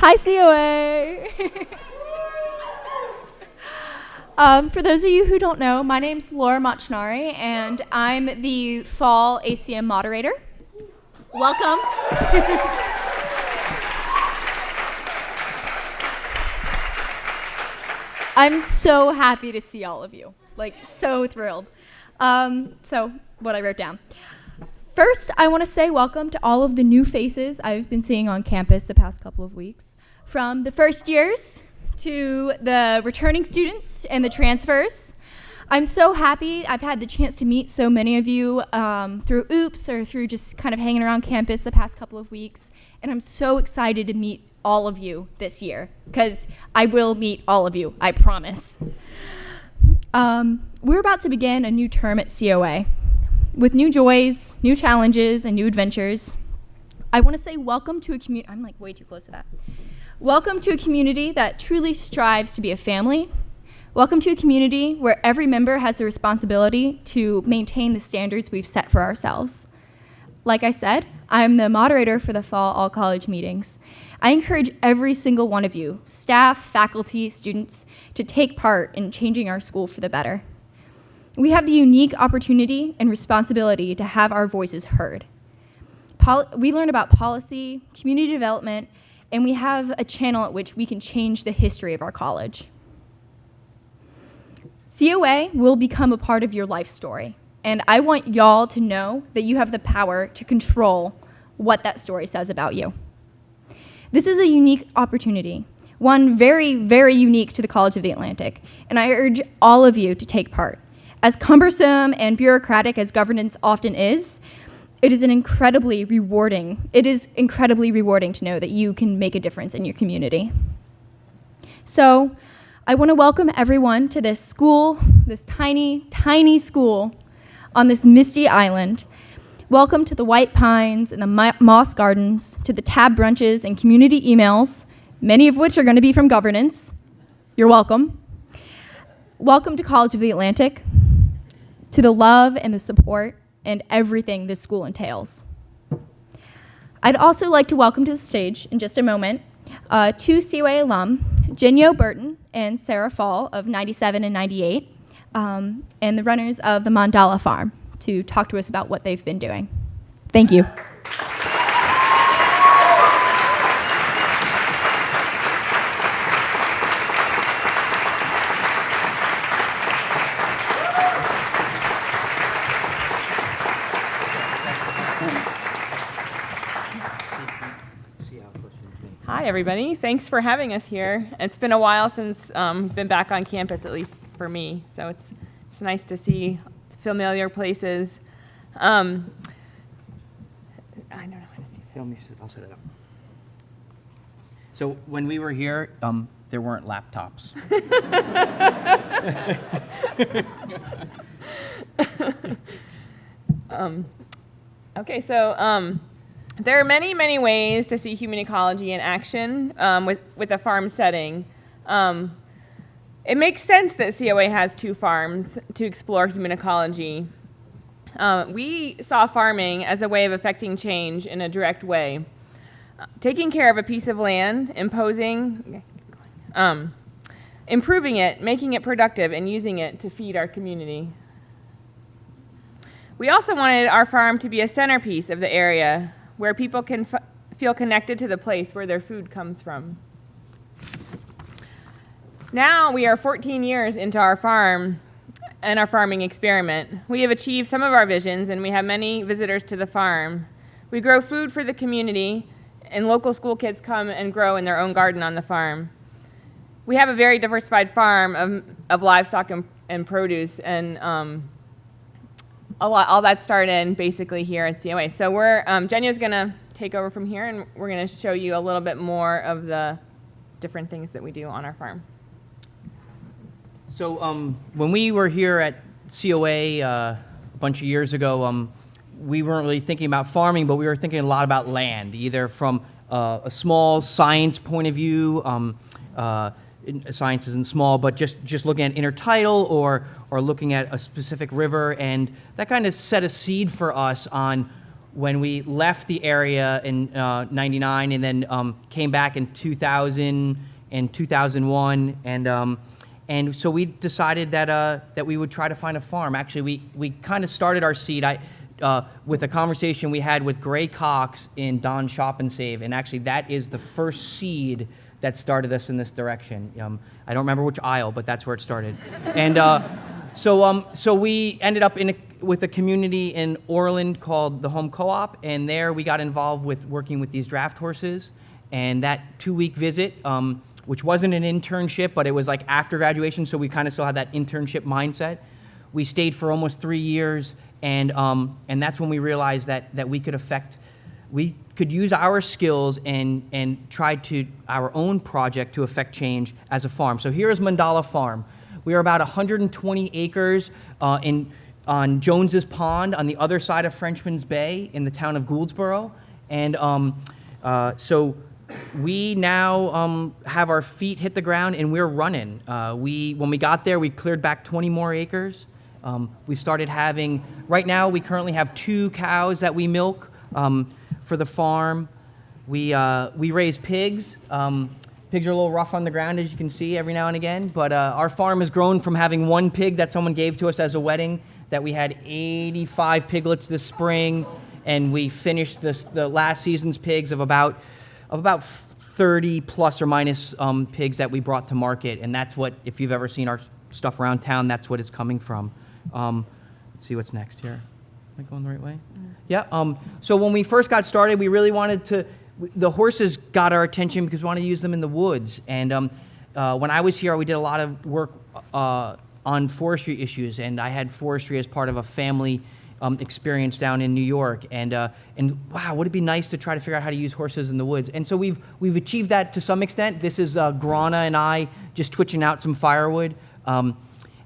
Hi, COA. For those of you who don't know, my name's Laura Machinari, and I'm the fall ACM moderator. Welcome. I'm so happy to see all of you, like so thrilled. So what I wrote down. First, I want to say welcome to all of the new faces I've been seeing on campus the past couple of weeks. From the first years to the returning students and the transfers. I'm so happy I've had the chance to meet so many of you through OOPS or through just kind of hanging around campus the past couple of weeks. And I'm so excited to meet all of you this year, because I will meet all of you, I promise. We're about to begin a new term at COA. With new joys, new challenges, and new adventures. I want to say welcome to a community. I'm like way too close to that. Welcome to a community that truly strives to be a family. Welcome to a community where every member has the responsibility to maintain the standards we've set for ourselves. Like I said, I'm the moderator for the fall all-college meetings. I encourage every single one of you, staff, faculty, students, to take part in changing our school for the better. We have the unique opportunity and responsibility to have our voices heard. We learn about policy, community development, and we have a channel at which we can change the history of our college. COA will become a part of your life story, and I want y'all to know that you have the power to control what that story says about you. This is a unique opportunity, one very, very unique to the College of the Atlantic, and I urge all of you to take part. As cumbersome and bureaucratic as governance often is, it is incredibly rewarding to know that you can make a difference in your community. So I want to welcome everyone to this school, this tiny, tiny school on this misty island. Welcome to the White Pines and the Moss Gardens, to the tab brunches and community emails, many of which are going to be from governance. You're welcome. Welcome to College of the Atlantic, to the love and the support and everything this school entails. I'd also like to welcome to the stage in just a moment two COA alum, Jenyo Burton and Sarah Fall of 97 and 98, and the runners of the Mandala Farm, to talk to us about what they've been doing. Thank you. Hi, everybody. Thanks for having us here. It's been a while since we've been back on campus, at least for me. So it's nice to see familiar places. I don't know how to do this. I'll set it up. So when we were here, there weren't laptops. Okay, so there are many, many ways to see human ecology in action with a farm setting. It makes sense that COA has two farms to explore human ecology. We saw farming as a way of affecting change in a direct way. Taking care of a piece of land, improving it, making it productive, and using it to feed our community. We also wanted our farm to be a centerpiece of the area, where people can feel connected to the place where their food comes from. Now we are 14 years into our farm and our farming experiment. We have achieved some of our visions, and we have many visitors to the farm. We grow food for the community, and local school kids come and grow in their own garden on the farm. We have a very diversified farm of livestock and produce, and all that started basically here at COA. So Jenya's going to take over from here, and we're going to show you a little bit more of the different things that we do on our farm. So when we were here at COA a bunch of years ago, we weren't really thinking about farming, but we were thinking a lot about land, either from a small science point of view, science isn't small, but just looking at intertidal or looking at a specific river, and that kind of set a seed for us on when we left the area in 99 and then came back in 2000 and 2001. And so we decided that we would try to find a farm. Actually, we kind of started our seed with a conversation we had with Gray Cox in Don Shop and Save. And actually, that is the first seed that started us in this direction. I don't remember which aisle, but that's where it started. And so we ended up with a community in Orland called the Home Co-op, and there we got involved with working with these draft horses. And that 2-week visit, which wasn't an internship, but it was like after graduation, so we kind of still had that internship mindset. We stayed for almost 3 years, and that's when we realized that we could use our skills and try to our own project to affect change as a farm. So here is Mandala Farm. We are about 120 acres on Jones's Pond on the other side of Frenchman's Bay in the town of Gouldsboro. And so we now have our feet hit the ground and we're running. When we got there, we cleared back 20 more acres. We've started having, right now we currently have 2 cows that we milk for the farm. We raise pigs. Pigs are a little rough on the ground, as you can see, every now and again. But our farm has grown from having 1 pig that someone gave to us as a wedding, that we had 85 piglets this spring, and we finished the last season's pigs of about 30 plus or minus pigs that we brought to market. And that's what, if you've ever seen our stuff around town, that's what it's coming from. Let's see what's next here. Am I going the right way? Yeah. So when we first got started, we really wanted the horses got our attention because we wanted to use them in the woods. And when I was here, we did a lot of work on forestry issues, and I had forestry as part of a family experience down in New York. And wow, would it be nice to try to figure out how to use horses in the woods? And so we've achieved that to some extent. This is Grana and I just twitching out some firewood.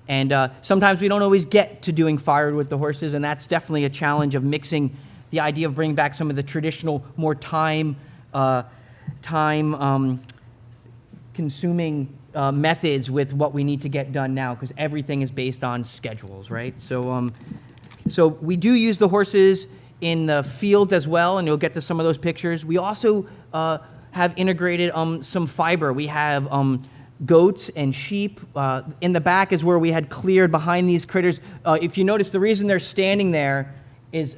And sometimes we don't always get to doing firewood with the horses, and that's definitely a challenge of mixing the idea of bringing back some of the traditional, more time-consuming methods with what we need to get done now, because everything is based on schedules, right? So we do use the horses in the fields as well, and you'll get to some of those pictures. We also have integrated some fiber. We have goats and sheep. In the back is where we had cleared behind these critters. If you notice, the reason they're standing there is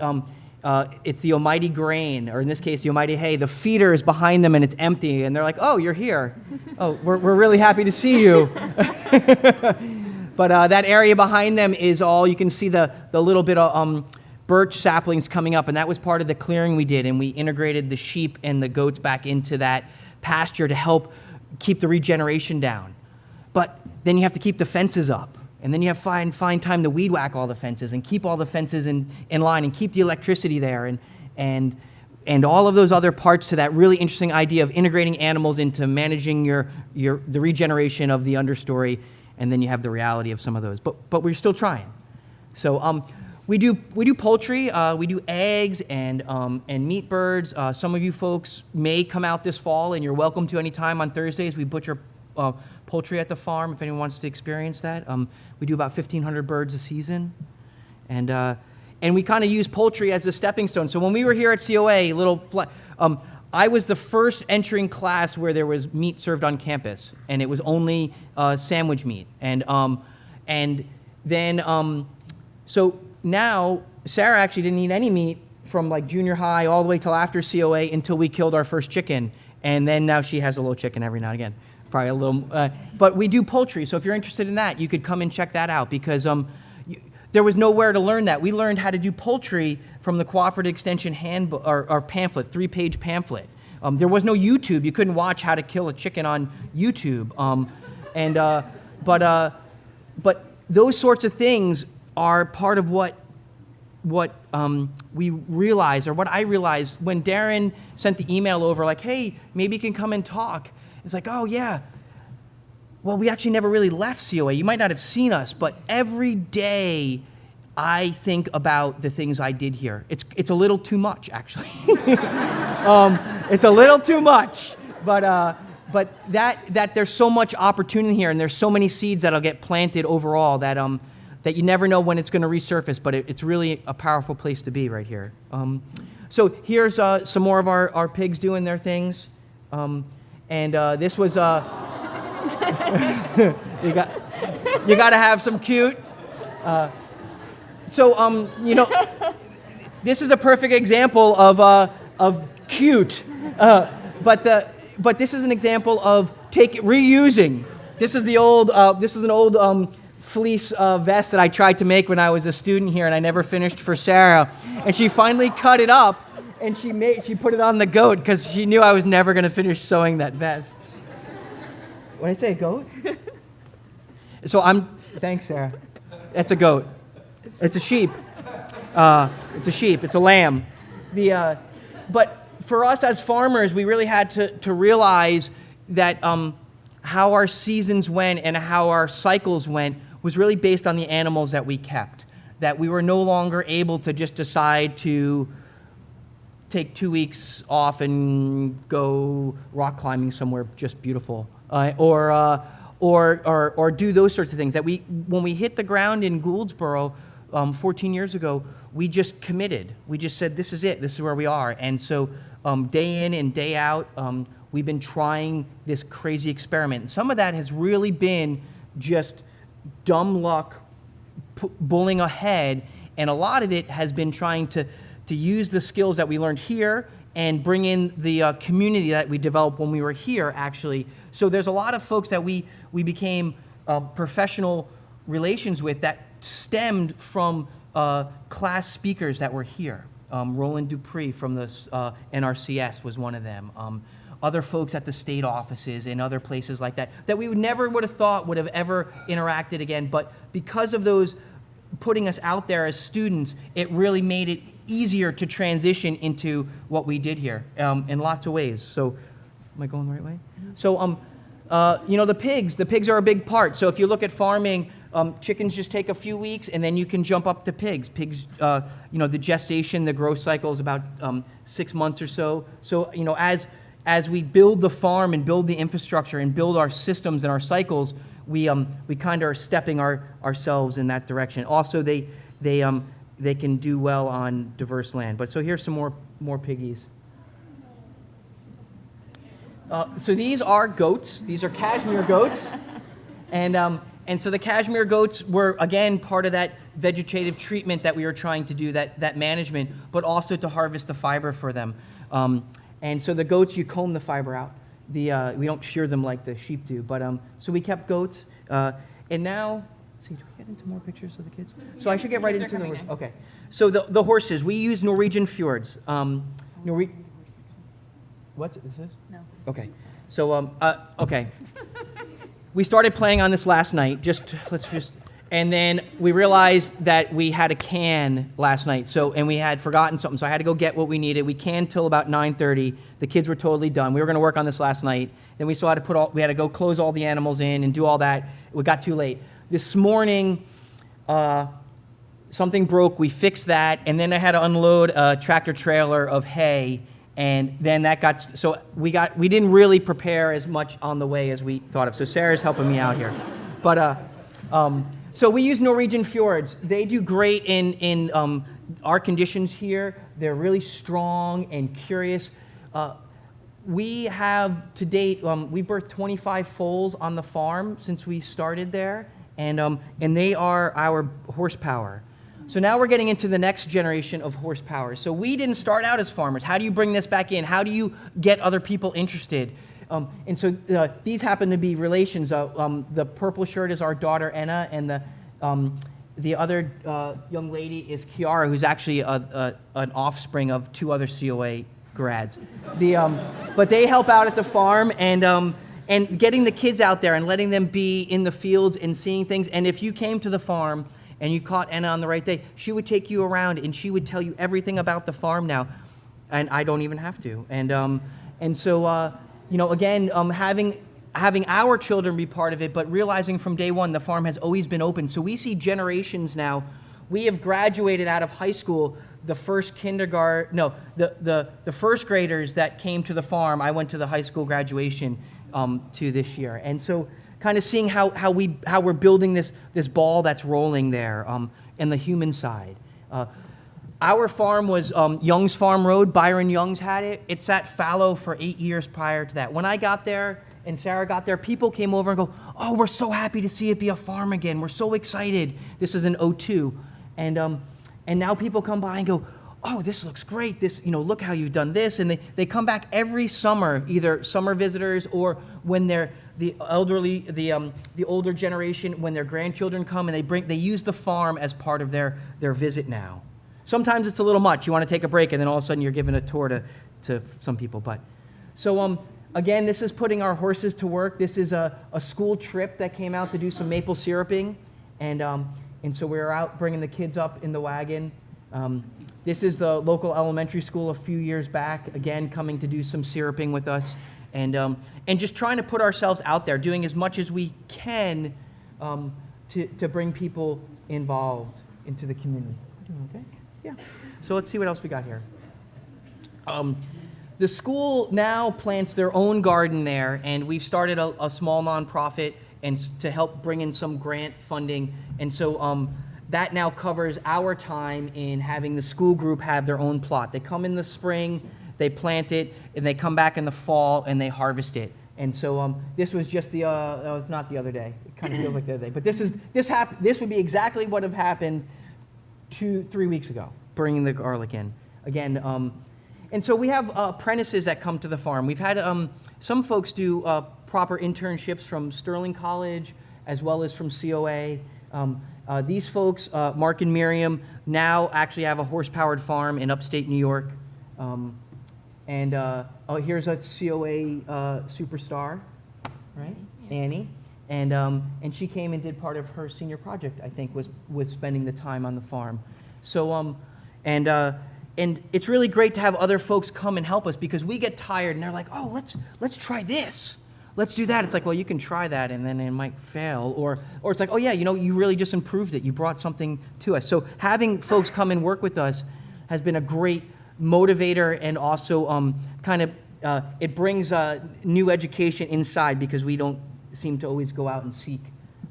it's the almighty grain, or in this case, the almighty hay. The feeder is behind them and it's empty, and they're like, oh, you're here. Oh, we're really happy to see you. But that area behind them is all, you can see the little bit of birch saplings coming up, and that was part of the clearing we did, and we integrated the sheep and the goats back into that pasture to help keep the regeneration down. But then you have to keep the fences up. And then you have to find time to weed whack all the fences and keep all the fences in line and keep the electricity there and all of those other parts to that really interesting idea of integrating animals into managing the regeneration of the understory, and then you have the reality of some of those. But we're still trying. So we do poultry, we do eggs and meat birds. Some of you folks may come out this fall, and you're welcome to any time on Thursdays. We butcher poultry at the farm if anyone wants to experience that. We do about 1,500 birds a season, and we kind of use poultry as a stepping stone. So when we were here at COA, I was the first entering class where there was meat served on campus, and it was only sandwich meat. And then so now Sarah actually didn't eat any meat from like junior high all the way till after COA until we killed our first chicken, and then now she has a little chicken every now and again. Probably a little, but we do poultry. So if you're interested in that, you could come and check that out, because there was nowhere to learn that. We learned how to do poultry from the Cooperative Extension handbook or pamphlet, 3-page pamphlet. There was no YouTube. You couldn't watch how to kill a chicken on YouTube. But those sorts of things are part of what we realized, or what I realized when Darren sent the email over, like, hey, maybe you can come and talk. It's like, oh, yeah. Well, we actually never really left COA. You might not have seen us, but every day I think about the things I did here. It's a little too much, actually. It's a little too much, but that there's so much opportunity here, and there's so many seeds that'll get planted overall that you never know when it's going to resurface, but it's really a powerful place to be right here. So here's some more of our pigs doing their things. This was, you got to have some cute. This is a perfect example of cute, but this is an example of reusing. This is an old fleece vest that I tried to make when I was a student here, and I never finished for Sarah. And she finally cut it up, and she put it on the goat because she knew I was never going to finish sewing that vest. What did I say, a goat? Thanks, Sarah. That's a goat. It's a sheep. It's a lamb. But for us as farmers, we really had to realize that how our seasons went and how our cycles went was really based on the animals that we kept. That we were no longer able to just decide to take 2 weeks off and go rock climbing somewhere just beautiful, or do those sorts of things. That when we hit the ground in Gouldsboro 14 years ago, we just committed. We just said, this is it. This is where we are. And so day in and day out, we've been trying this crazy experiment. And some of that has really been just dumb luck, bulling ahead, and a lot of it has been trying to use the skills that we learned here and bring in the community that we developed when we were here, actually. So there's a lot of folks that we became professional relations with that stemmed from class speakers that were here. Roland Dupree from the NRCS was one of them. Other folks at the state offices and other places like that we would have thought would have ever interacted again. But because of those putting us out there as students, it really made it easier to transition into what we did here in lots of ways. So, am I going the right way? So, the pigs are a big part. So if you look at farming, chickens just take a few weeks, and then you can jump up to pigs. Pigs, the gestation, the growth cycle is about 6 months or so. So, as we build the farm and build the infrastructure and build our systems and our cycles, we kind of are stepping ourselves in that direction. Also, they can do well on diverse land. But so here's some more piggies. So these are goats. These are cashmere goats, and so the cashmere goats were again part of that vegetative treatment that we were trying to do, that management, but also to harvest the fiber for them. And so the goats, you comb the fiber out. We don't shear them like the sheep do, but so we kept goats, and now. Let's see, do we get into more pictures of the kids? So I should get right into the horses. Okay. So the horses, we use Norwegian fjords. What this is? No. Okay. So okay. We started playing on this last night. And then we realized that we had a can last night. And we had forgotten something. So I had to go get what we needed. We canned till about 9:30. The kids were totally done. We were going to work on this last night. Then we still had to we had to go close all the animals in and do all that. We got too late. This morning, something broke. We fixed that, and then I had to unload a tractor trailer of hay, and then that got so we didn't really prepare as much on the way as we thought of. So Sarah's helping me out here, but so we use Norwegian fjords. They do great in our conditions here. They're really strong and curious. We have to date we birthed 25 foals on the farm since we started there. And they are our horsepower. So now we're getting into the next generation of horsepower. So we didn't start out as farmers. How do you bring this back in? How do you get other people interested? And so these happen to be relations. The purple shirt is our daughter, Enna, and the other young lady is Kiara, who's actually an offspring of 2 other COA grads. But they help out at the farm, and getting the kids out there and letting them be in the fields and seeing things. And if you came to the farm and you caught Enna on the right day, she would take you around and she would tell you everything about the farm now. And I don't even have to. And so, again, having our children be part of it, but realizing from day one the farm has always been open. So we see generations now. We have graduated out of high school. The first the first graders that came to the farm, I went to the high school graduation to this year. And so kind of seeing how we're building this ball that's rolling there and the human side. Our farm was Young's Farm Road. Byron Young's had it. It sat fallow for 8 years prior to that. When I got there and Sarah got there, people came over and go, "Oh, we're so happy to see it be a farm again. We're so excited." This is in '02. And now people come by and go, "Oh, this looks great. This, look how you've done this." And they come back every summer, either summer visitors or when they're the elderly, the older generation, when their grandchildren come, and they use the farm as part of their visit now. Sometimes it's a little much. You want to take a break, and then all of a sudden you're giving a tour to some people. But so again, this is putting our horses to work. This is a school trip that came out to do some maple syruping, and so we were out bringing the kids up in the wagon. This is the local elementary school a few years back, again coming to do some syruping with us, and just trying to put ourselves out there, doing as much as we can to bring people involved into the community. Doing okay? Yeah. So let's see what else we got here. The school now plants their own garden there, and we've started a small nonprofit to help bring in some grant funding, and so that now covers our time in having the school group have their own plot. They come in the spring, they plant it, and they come back in the fall and they harvest it. And so this was just it's not the other day. It kind of feels like the other day, but this would be exactly what have happened 2-3 weeks ago, bringing the garlic in again. And so we have apprentices that come to the farm. We've had some folks do proper internships from Sterling College as well as from COA. These folks, Mark and Miriam, now actually have a horse-powered farm in upstate New York. Here's a COA superstar, right? Annie. And she came and did part of her senior project, I think, was spending the time on the farm. So, and it's really great to have other folks come and help us, because we get tired and they're like, "Oh, let's try this. Let's do that." It's like, well, you can try that and then it might fail. Or it's like, "Oh yeah, you really just improved it. You brought something to us." So having folks come and work with us has been a great motivator, and also it brings new education inside, because we don't seem to always go out and seek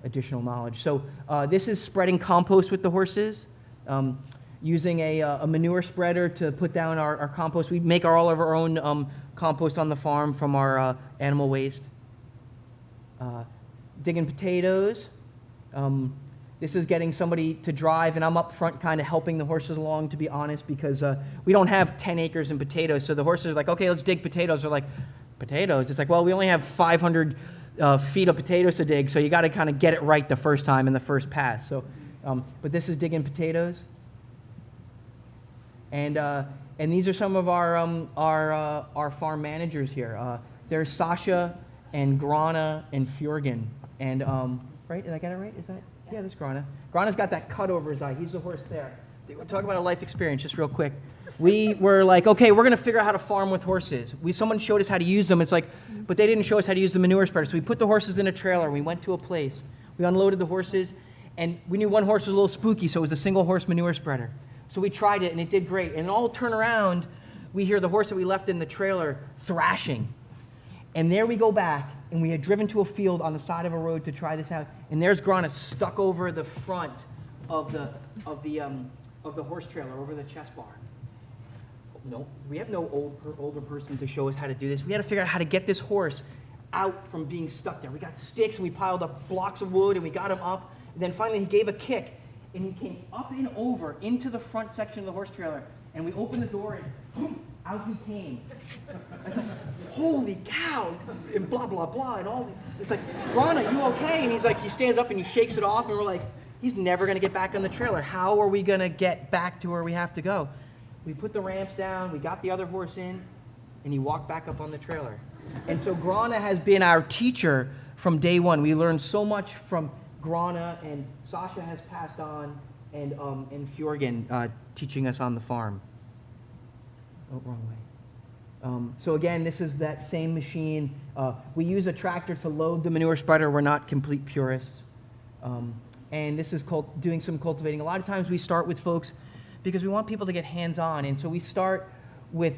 additional knowledge. So this is spreading compost with the horses, using a manure spreader to put down our compost. We make all of our own compost on the farm from our animal waste. Digging potatoes. This is getting somebody to drive, and I'm up front kind of helping the horses along, to be honest, because we don't have 10 acres in potatoes. So the horses are like, "Okay, let's dig potatoes." They're like, "Potatoes?" It's like, well, we only have 500 feet of potatoes to dig, so you got to kind of get it right the first time in the first pass. So, but this is digging potatoes. And these are some of our farm managers here. There's Sasha and Grana and Fjorgen. And right, did I get it right? Is that? Yeah, this is Grana. Grana's got that cut over his eye. He's the horse there. We're talking about a life experience, just real quick. We were like, okay, we're going to figure out how to farm with horses. Someone showed us how to use them. It's like, but they didn't show us how to use the manure spreader. So we put the horses in a trailer. We went to a place. We unloaded the horses, and we knew one horse was a little spooky, so it was a single horse manure spreader. So we tried it, and it did great. And all turn around, we hear the horse that we left in the trailer thrashing. And there we go back, and we had driven to a field on the side of a road to try this out. And there's Grana stuck over the front of the horse trailer, over the chest bar. No, we have no older person to show us how to do this. We had to figure out how to get this horse out from being stuck there. We got sticks, and we piled up blocks of wood, and we got him up. And then finally he gave a kick, and he came up and over into the front section of the horse trailer. And we opened the door, and boom, out he came. I was like, holy cow, and blah, blah, blah, and all. It's like, Ron, are you okay? And he's like, he stands up and he shakes it off, and we're like, he's never going to get back on the trailer. How are we going to get back to where we have to go? We put the ramps down, we got the other horse in, and he walked back up on the trailer. And so Grana has been our teacher from day one. We learned so much from Grana, and Sasha has passed on, and Fjorgen teaching us on the farm. Oh, wrong way. So again, this is that same machine. We use a tractor to load the manure spreader. We're not complete purists. And this is doing some cultivating. A lot of times we start with folks because we want people to get hands-on. And so we start with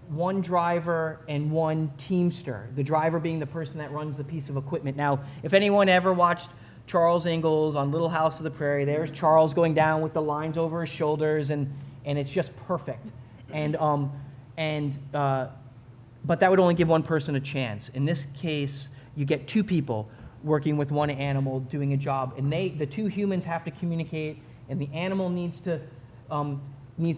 one driver and one teamster, the driver being the person that runs the piece of equipment. Now, if anyone ever watched Charles Ingalls on Little House of the Prairie. There's Charles going down with the lines over his shoulders, and it's just perfect. But that would only give one person a chance. In this case, you get two people working with one animal doing a job, and the two humans have to communicate, and the animal needs to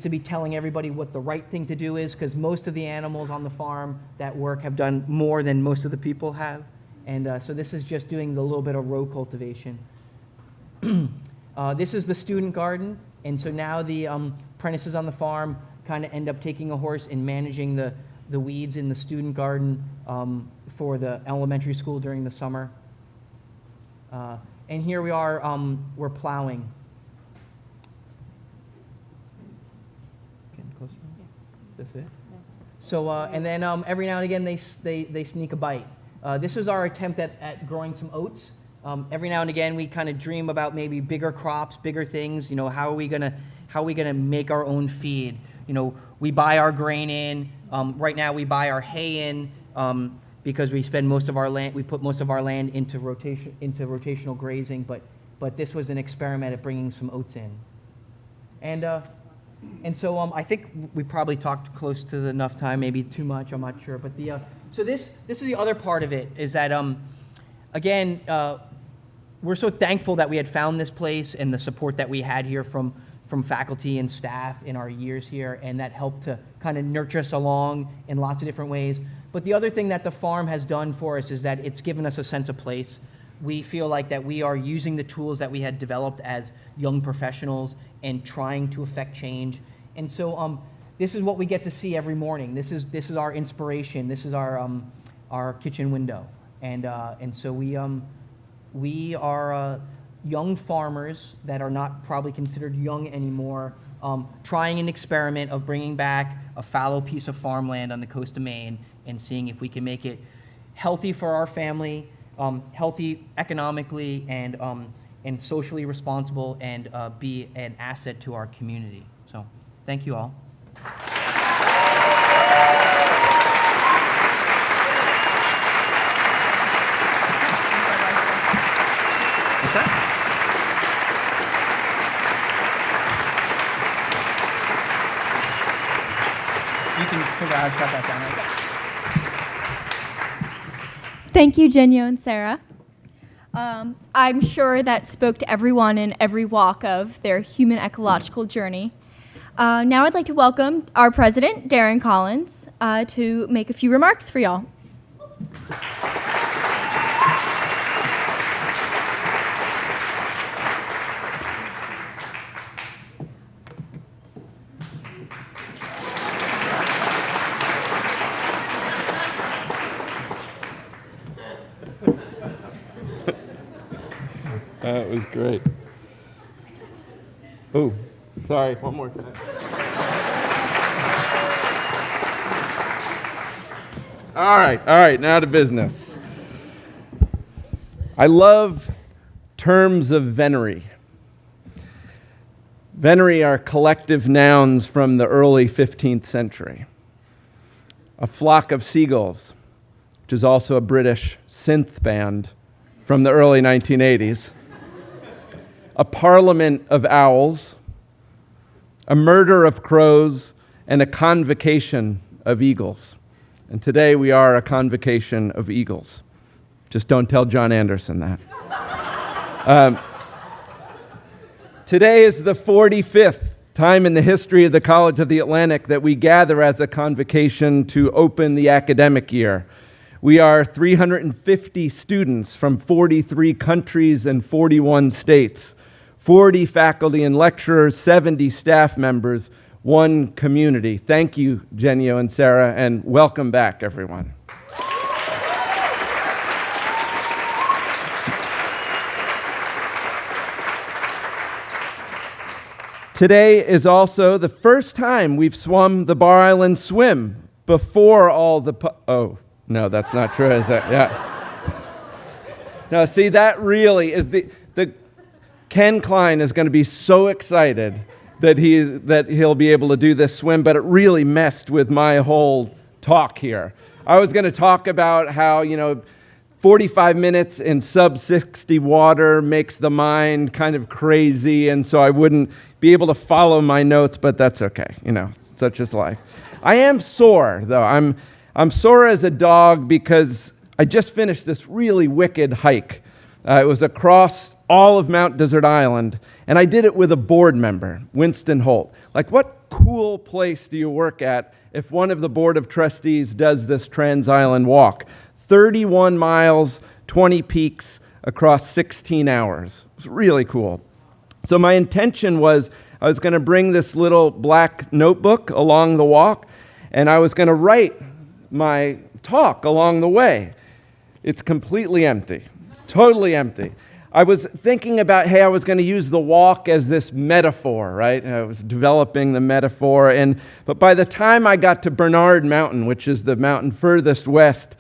be telling everybody what the right thing to do is, because most of the animals on the farm that work have done more than most of the people have. And so this is just doing the little bit of row cultivation. This is the student garden, and so now the apprentices on the farm kind of end up taking a horse and managing the weeds in the student garden for the elementary school during the summer. And here we are, we're plowing. Getting closer? That's it? So, and then every now and again they sneak a bite. This was our attempt at growing some oats. Every now and again we kind of dream about maybe bigger crops, bigger things. You know, how are we gonna make our own feed? You know, we buy our grain in. Right now we buy our hay in because we spend most of our land. We put most of our land into rotational grazing. But this was an experiment at bringing some oats in. And so I think we probably talked close to enough time, maybe too much. I'm not sure. But so this is the other part of it, is that again, we're so thankful that we had found this place and the support that we had here from faculty and staff in our years here, and that helped to kind of nurture us along in lots of different ways. But the other thing that the farm has done for us is that it's given us a sense of place. We feel like that we are using the tools that we had developed as young professionals and trying to affect change. And so this is what we get to see every morning. This is our inspiration. This is our kitchen window. And so we are young farmers that are not probably considered young anymore, trying an experiment of bringing back a fallow piece of farmland on the coast of Maine and seeing if we can make it healthy for our family, healthy economically, and socially responsible, and be an asset to our community. So thank you all. What's that? You can figure out how to shut that down, right? Thank you, Jenyo and Sarah. I'm sure that spoke to everyone in every walk of their human ecological journey. Now I'd like to welcome our president, Darren Collins, to make a few remarks for y'all. That was great. Oh, sorry, one more time. All right, now to business. I love terms of venery. Venery are collective nouns from the early 15th century. A flock of seagulls, which is also a British synth band from the early 1980s. A parliament of owls, a murder of crows, and a convocation of eagles. And today we are a convocation of eagles. Just don't tell John Anderson that. Today is the 45th time in the history of the College of the Atlantic that we gather as a convocation to open the academic year. We are 350 students from 43 countries and 41 states, 40 faculty and lecturers, 70 staff members, one community. Thank you, Jenyo and Sarah, and welcome back, everyone. Today is also the first time we've swum the Bar Island Swim before all the... Oh, no, that's not true, is it? Yeah. No, see, that really is the Ken Klein is going to be so excited that he'll be able to do this swim, but it really messed with my whole talk here. I was going to talk about how, 45 minutes in sub 60 water makes the mind kind of crazy, and so I wouldn't be able to follow my notes, but that's okay, such is life. I am sore, though. I'm sore as a dog because I just finished this really wicked hike. It was across all of Mount Desert Island, and I did it with a board member, Winston Holt. Like, what cool place do you work at if one of the board of trustees does this Trans-Island walk? 31 miles, 20 peaks across 16 hours. It was really cool. So my intention was I was going to bring this little black notebook along the walk, and I was going to write my talk along the way. It's completely empty, totally empty. I was thinking about, hey, I was going to use the walk as this metaphor, right? I was developing the metaphor, but by the time I got to Bernard Mountain, which is the mountain furthest west,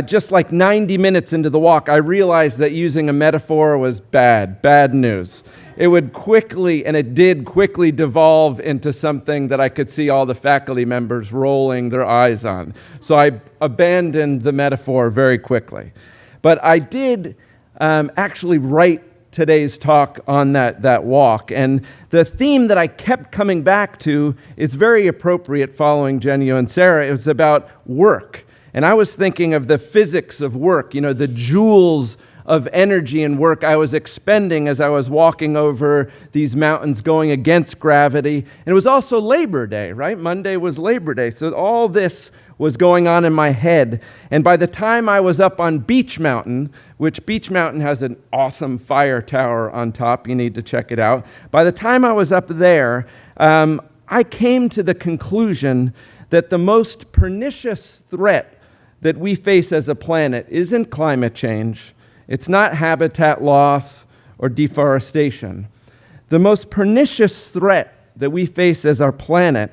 just like 90 minutes into the walk, I realized that using a metaphor was bad news. It would quickly, and it did quickly, devolve into something that I could see all the faculty members rolling their eyes on. So I abandoned the metaphor very quickly. But I did actually write today's talk on that walk. And the theme that I kept coming back to is very appropriate following Jenny and Sarah. It was about work. And I was thinking of the physics of work, the joules of energy and work I was expending as I was walking over these mountains going against gravity. And it was also Labor Day, right? Monday was Labor Day. So all this was going on in my head. And by the time I was up on Beach Mountain, which Beach Mountain has an awesome fire tower on top, you need to check it out. By the time I was up there, I came to the conclusion that the most pernicious threat that we face as a planet isn't climate change. It's not habitat loss or deforestation. The most pernicious threat that we face as our planet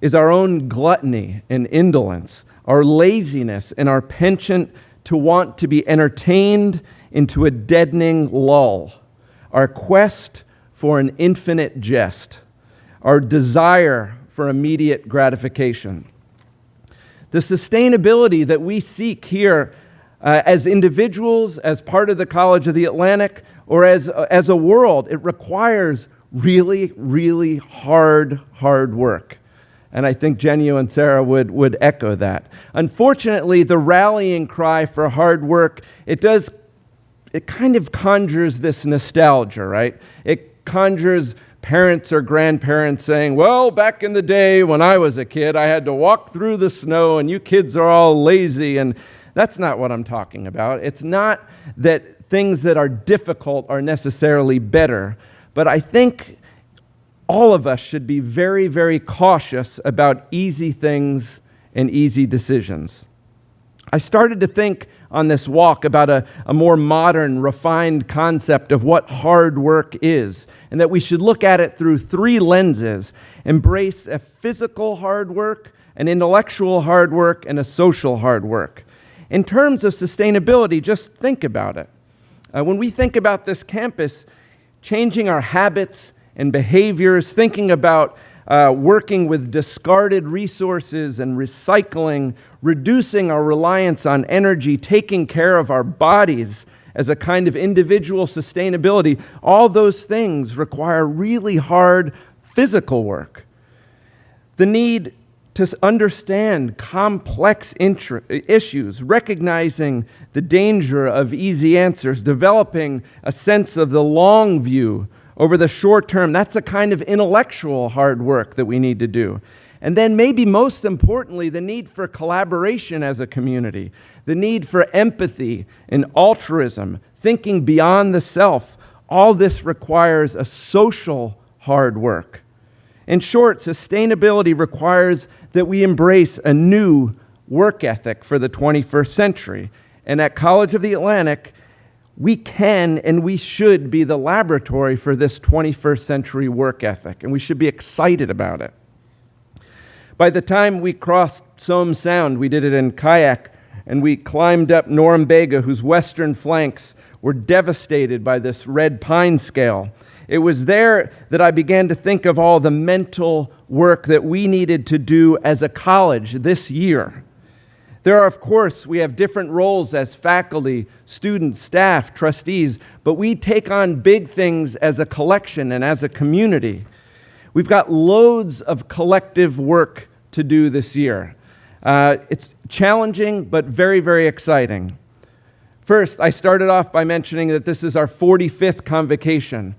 is our own gluttony and indolence, our laziness, and our penchant to want to be entertained into a deadening lull, our quest for an infinite jest, our desire for immediate gratification. The sustainability that we seek here as individuals, as part of the College of the Atlantic, or as a world, it requires really, really hard work. And I think Jenny and Sarah would echo that. Unfortunately, the rallying cry for hard work, it kind of conjures this nostalgia, right? It conjures parents or grandparents saying, well, back in the day when I was a kid, I had to walk through the snow and you kids are all lazy. And that's not what I'm talking about. It's not that things that are difficult are necessarily better, but I think all of us should be very, very cautious about easy things and easy decisions. I started to think on this walk about a more modern, refined concept of what hard work is, and that we should look at it through three lenses: embrace a physical hard work, an intellectual hard work, and a social hard work. In terms of sustainability, just think about it. When we think about this campus, changing our habits and behaviors, thinking about working with discarded resources and recycling, reducing our reliance on energy, taking care of our bodies as a kind of individual sustainability, all those things require really hard physical work. The need to understand complex issues, recognizing the danger of easy answers, developing a sense of the long view over the short term, that's a kind of intellectual hard work that we need to do. And then maybe most importantly, the need for collaboration as a community, the need for empathy and altruism, thinking beyond the self. All this requires a social hard work. In short, sustainability requires that we embrace a new work ethic for the 21st century. And at College of the Atlantic, we can and we should be the laboratory for this 21st century work ethic, and we should be excited about it. By the time we crossed Somme Sound, we did it in kayak, and we climbed up Norumbega, whose western flanks were devastated by this red pine scale. It was there that I began to think of all the mental work that we needed to do as a college this year. There are, of course, we have different roles as faculty, students, staff, trustees, but we take on big things as a collection and as a community. We've got loads of collective work to do this year. It's challenging, but very, very exciting. First, I started off by mentioning that this is our 45th Convocation.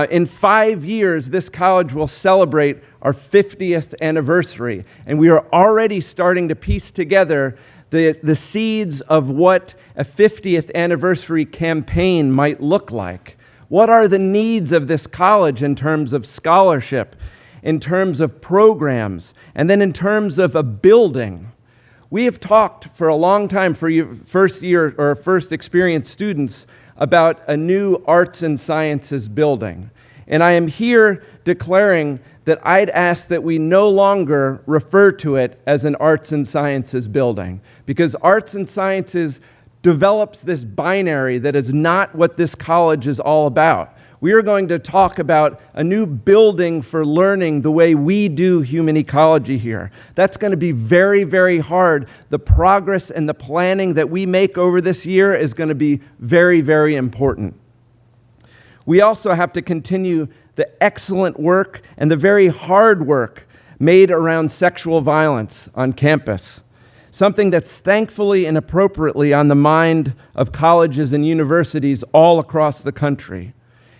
In 5 years, this college will celebrate our 50th anniversary, and we are already starting to piece together the seeds of what a 50th anniversary campaign might look like. What are the needs of this college in terms of scholarship, in terms of programs, and then in terms of a building? We have talked for a long time for you first year or first experience students about a new arts and sciences building. And I am here declaring that I'd ask that we no longer refer to it as an arts and sciences building, because arts and sciences develops this binary that is not what this college is all about. We are going to talk about a new building for learning the way we do human ecology here. That's going to be very, very hard. The progress and the planning that we make over this year is going to be very, very important. We also have to continue the excellent work and the very hard work made around sexual violence on campus, something that's thankfully and appropriately on the mind of colleges and universities all across the country.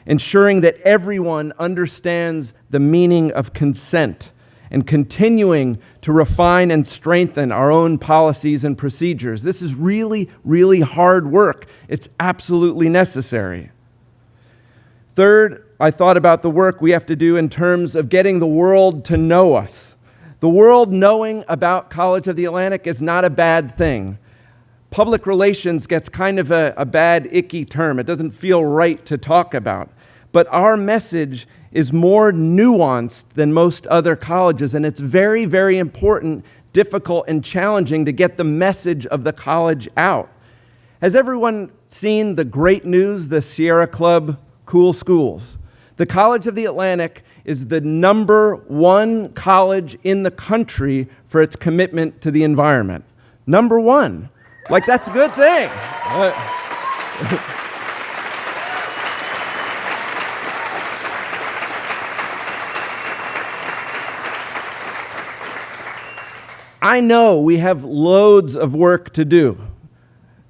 Ensuring that everyone understands the meaning of consent, and continuing to refine and strengthen our own policies and procedures. This is really, really hard work. It's absolutely necessary. Third, I thought about the work we have to do in terms of getting the world to know us. The world knowing about College of the Atlantic is not a bad thing. Public relations gets kind of a bad, icky term. It doesn't feel right to talk about. But our message is more nuanced than most other colleges, and it's very, very important, difficult, and challenging to get the message of the college out. Has everyone seen the great news, the Sierra Club Cool Schools? The College of the Atlantic is the #1 college in the country for its commitment to the environment. #1. Like, that's a good thing. I know we have loads of work to do.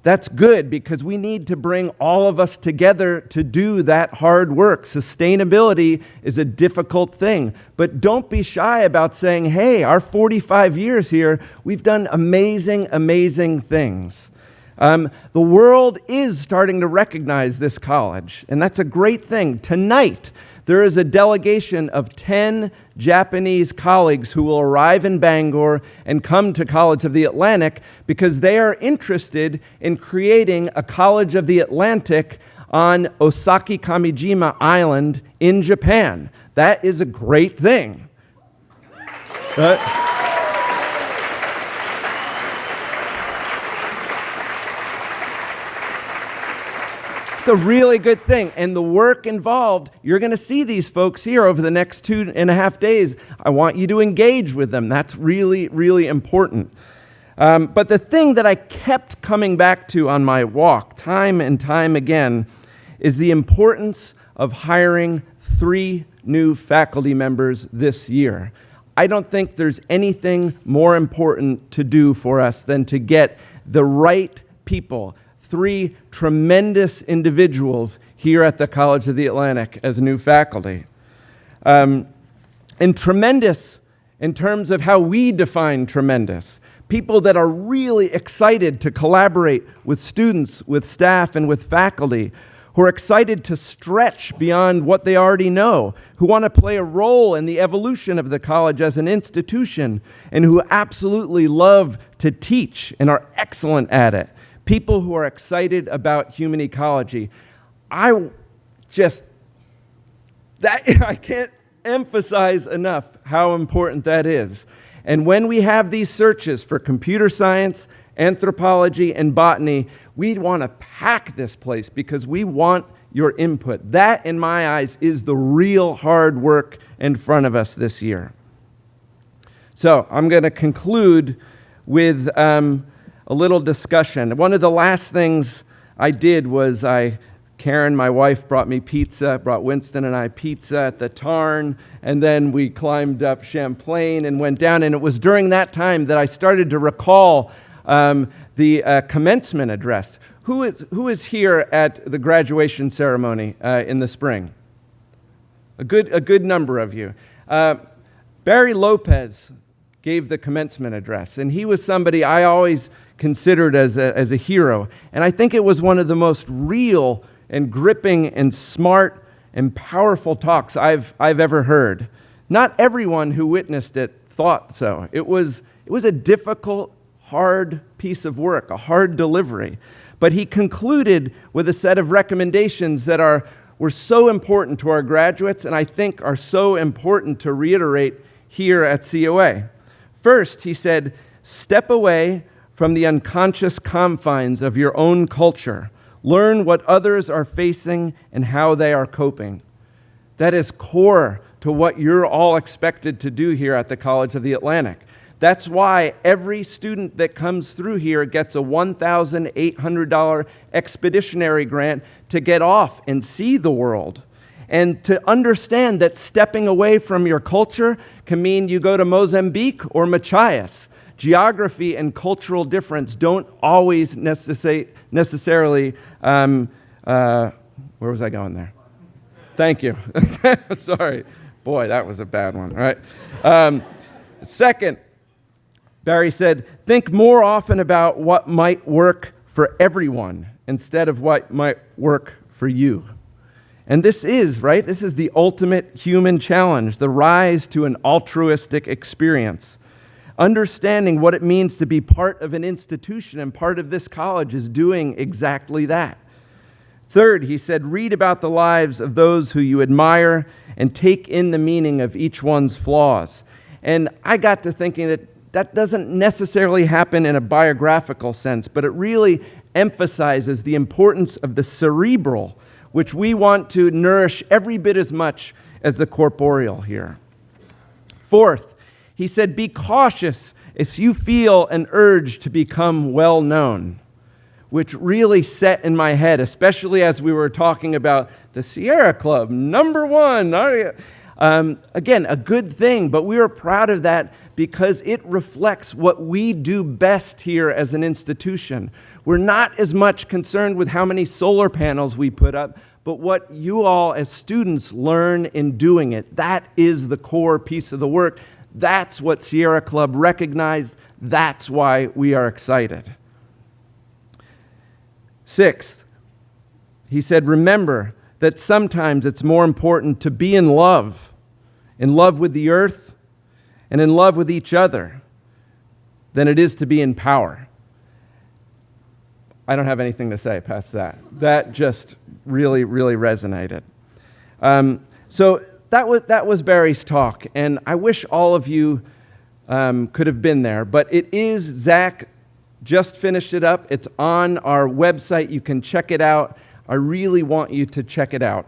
That's good, because we need to bring all of us together to do that hard work. Sustainability is a difficult thing, but don't be shy about saying, hey, our 45 years here, we've done amazing, amazing things. The world is starting to recognize this college, and that's a great thing. Tonight, there is a delegation of 10 Japanese colleagues who will arrive in Bangor and come to College of the Atlantic because they are interested in creating a College of the Atlantic on Osaki Kamijima Island in Japan. That is a great thing. It's a really good thing. And the work involved, you're going to see these folks here over the next 2.5 days. I want you to engage with them. That's really, really important. But the thing that I kept coming back to on my walk, time and time again, is the importance of hiring 3 new faculty members this year. I don't think there's anything more important to do for us than to get the right people, 3 tremendous individuals here at the College of the Atlantic as new faculty. And tremendous in terms of how we define tremendous. People that are really excited to collaborate with students, with staff, and with faculty, who are excited to stretch beyond what they already know, who want to play a role in the evolution of the college as an institution, and who absolutely love to teach and are excellent at it. People who are excited about human ecology. I can't emphasize enough how important that is. And when we have these searches for computer science, anthropology, and botany, we want to pack this place because we want your input. That, in my eyes, is the real hard work in front of us this year. So I'm going to conclude with a little discussion. One of the last things I did was Karen, my wife, brought me pizza, brought Winston and I pizza at the Tarn, and then we climbed up Champlain and went down, and it was during that time that I started to recall the commencement address. Who is here at the graduation ceremony in the spring? A good number of you. Barry Lopez gave the commencement address, and he was somebody I always considered as a hero, and I think it was one of the most real and gripping and smart and powerful talks I've ever heard. Not everyone who witnessed it thought so. It was a difficult, hard piece of work, a hard delivery. But he concluded with a set of recommendations that were so important to our graduates, and I think are so important to reiterate here at COA. First, he said, step away from the unconscious confines of your own culture. Learn what others are facing and how they are coping. That is core to what you're all expected to do here at the College of the Atlantic. That's why every student that comes through here gets a $1,800 expeditionary grant to get off and see the world. And to understand that stepping away from your culture can mean you go to Mozambique or Machias. Geography and cultural difference don't always necessarily, where was I going there? Thank you. Sorry. Boy, that was a bad one, right? Second, Barry said, think more often about what might work for everyone instead of what might work for you. And this is the ultimate human challenge, the rise to an altruistic experience. Understanding what it means to be part of an institution and part of this college is doing exactly that. Third, he said, read about the lives of those who you admire and take in the meaning of each one's flaws. And I got to thinking that doesn't necessarily happen in a biographical sense, but it really emphasizes the importance of the cerebral, which we want to nourish every bit as much as the corporeal here. Fourth, he said, be cautious if you feel an urge to become well-known, which really set in my head, especially as we were talking about the Sierra Club, #1. Again, a good thing, but we are proud of that because it reflects what we do best here as an institution. We're not as much concerned with how many solar panels we put up, but what you all as students learn in doing it. That is the core piece of the work. That's what Sierra Club recognized. That's why we are excited. Sixth, he said, remember that sometimes it's more important to be in love with the earth and in love with each other, than it is to be in power. I don't have anything to say past that. That just really, really resonated. So that was Barry's talk, and I wish all of you could have been there, but it is, Zach just finished it up. It's on our website. You can check it out. I really want you to check it out.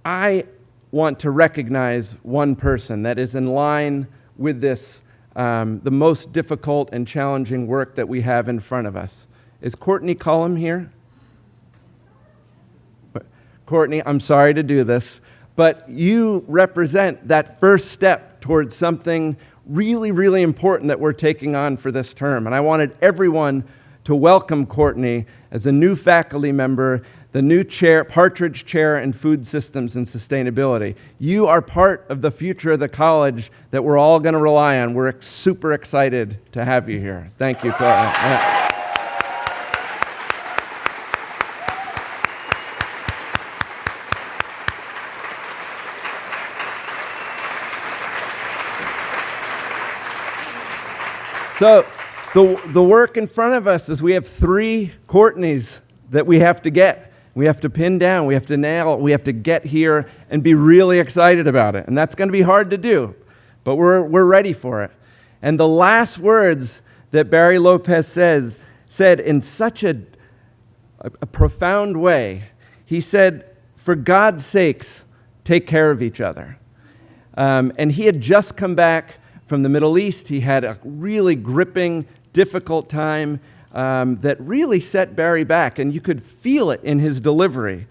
I want to recognize one person that is in line with this, the most difficult and challenging work that we have in front of us. Is Courtney Cullum here? Courtney, I'm sorry to do this, but you represent that first step towards something really, really important that we're taking on for this term. And I wanted everyone to welcome Courtney as a new faculty member, the new chair, Partridge Chair in Food Systems and Sustainability. You are part of the future of the college that we're all going to rely on. We're super excited to have you here. Thank you, Courtney. Yeah. So the work in front of us is we have 3 Courtneys that we have to get. We have to pin down, we have to nail, we have to get here and be really excited about it. And that's going to be hard to do, but we're ready for it. And the last words that Barry Lopez said in such a profound way, he said, for God's sakes, take care of each other. And he had just come back from the Middle East. He had a really gripping difficult time that really set Barry back, and you could feel it in his delivery.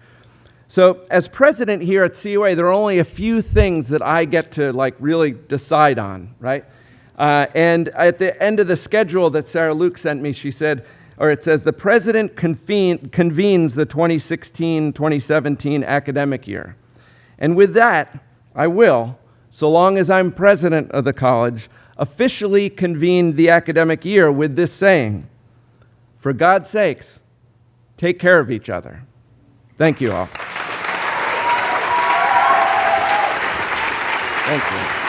So as president here at COA, there are only a few things that I get to really decide on, right? And at the end of the schedule that Sarah Luke sent me, she said, or it says, the president convenes the 2016-2017 academic year. And with that, I will, so long as I'm president of the college, officially convene the academic year with this saying, for God's sakes, take care of each other. Thank you all. Thank you.